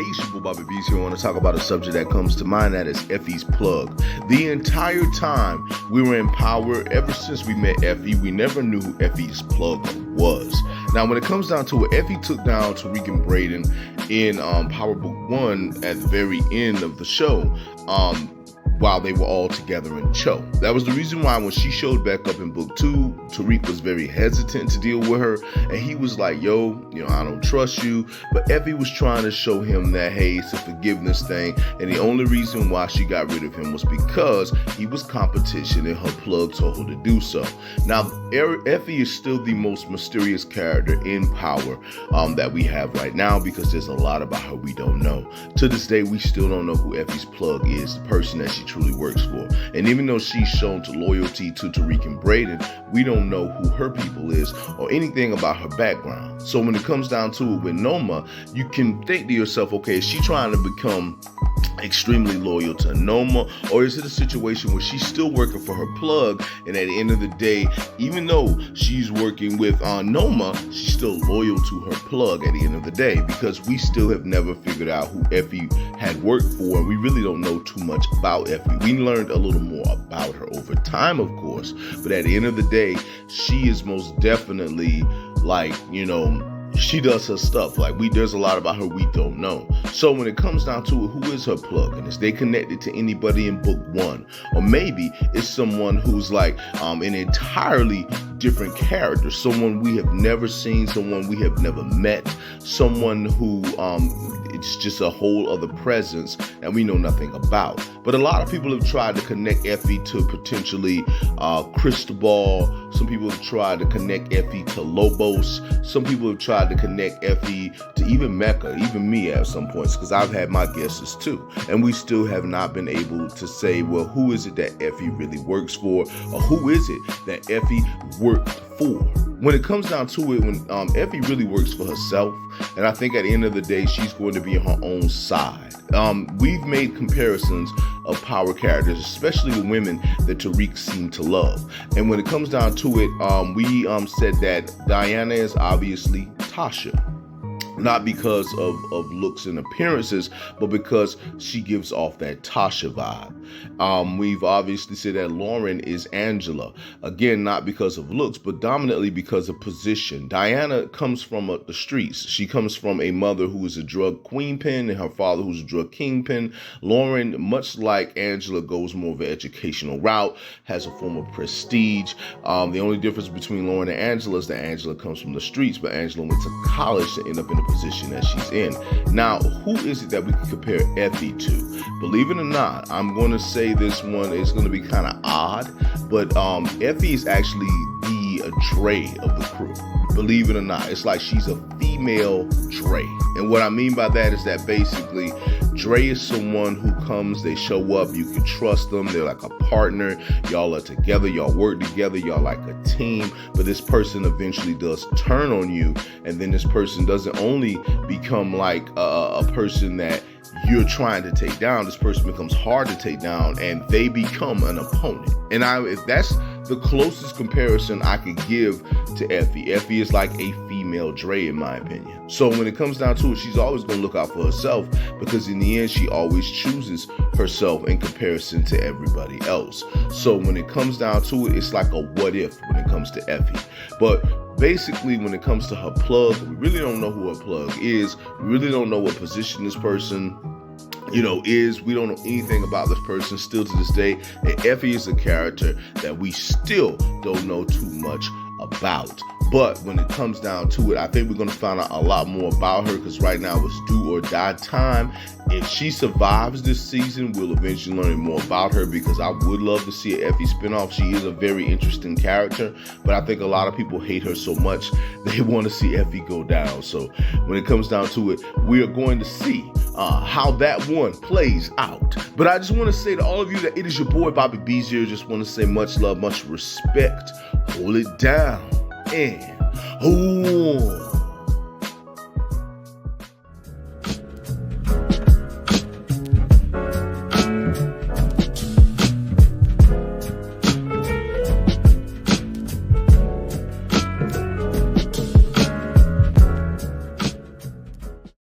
Hey, it's your boy Bobby B's here. I want to talk about a subject that comes to mind, that is Effie's plug. The entire time we were in Power, ever since we met Effie, we never knew who Effie's plug was. Now, when it comes down to it, Effie took down Tariq and Braden in Power Book 1 at the very end of the show. While they were all together in Cho. That was the reason why when she showed back up in book 2, Tariq was very hesitant to deal with her, and he was like, yo, I don't trust you. But Effie was trying to show him that, hey, it's a forgiveness thing, and the only reason why she got rid of him was because he was competition and her plug told her to do so. Now, Effie is still the most mysterious character in Power that we have right now, because there's a lot about her we don't know. To this day, we still don't know who Effie's plug is, the person that she truly works for. And even though she's shown to loyalty to Tariq and Braden, we don't know who her people is or anything about her background. So when it comes down to it with Noma, you can think to yourself, okay, is she trying to become extremely loyal to Noma, or is it a situation where she's still working for her plug, and at the end of the day, even though she's working with Noma, she's still loyal to her plug at the end of the day? Because we still have never figured out who Effie had worked for, and we really don't know too much about Effie. We learned a little more about her over time, of course, but at the end of the day, she is most definitely she does her stuff. There's a lot about her we don't know. So when it comes down to it, who is her plug? And is they connected to anybody in book 1? Or maybe it's someone who's an entirely different character, someone we have never seen, someone we have never met, someone who it's just a whole other presence that we know nothing about. But a lot of people have tried to connect Effie to potentially Cristobal. Some people have tried to connect Effie to Lobos. Some people have tried to connect Effie to even Mecca, even me at some points, because I've had my guesses too. And we still have not been able to say, well, who is it that Effie really works for, or who is it that Effie worked for? When it comes down to it, when Effie really works for herself, and I think at the end of the day, she's going to be on her own side. We've made comparisons of Power characters, especially the women that Tariq seemed to love. And when it comes down to it, we said that Diana is obviously Tasha. Not because of looks and appearances, but because she gives off that Tasha vibe. We've obviously said that Lauren is Angela. Again, not because of looks, but dominantly because of position. Diana comes from the streets. She comes from a mother who is a drug queenpin and her father who's a drug kingpin. Lauren, much like Angela, goes more of an educational route, has a form of prestige. The only difference between Lauren and Angela is that Angela comes from the streets, but Angela went to college to end up in the position that she's in. Now, who is it that we can compare Effie to? Believe it or not, I'm going to say this one is going to be kind of odd, but Effie is actually the Dre of the crew. Believe it or not, it's like she's a female Dre. And what I mean by that is that basically Dre is someone who comes, they show up, you can trust them, they're like a partner, y'all are together, y'all work together, y'all like a team. But this person eventually does turn on you, and then this person doesn't only become like a person that you're trying to take down, this person becomes hard to take down, and they become an opponent. And if that's the closest comparison I could give to Effie. Effie is like a female Dre, in my opinion. So when it comes down to it, she's always going to look out for herself, because in the end, she always chooses herself in comparison to everybody else. So when it comes down to it, it's like a what if when it comes to Effie. But basically, when it comes to her plug, we really don't know who her plug is. We really don't know what position this person is. We don't know anything about this person still to this day. And Effie is a character that we still don't know too much about. But when it comes down to it, I think we're going to find out a lot more about her, because right now it's do or die time. If she survives this season, we'll eventually learn more about her, because I would love to see an Effie spinoff. She is a very interesting character, but I think a lot of people hate her so much they want to see Effie go down. So when it comes down to it, we are going to see how that one plays out. But I just want to say to all of you that it is your boy Bobby B's here. Just want to say much love, much respect. Hold it down. And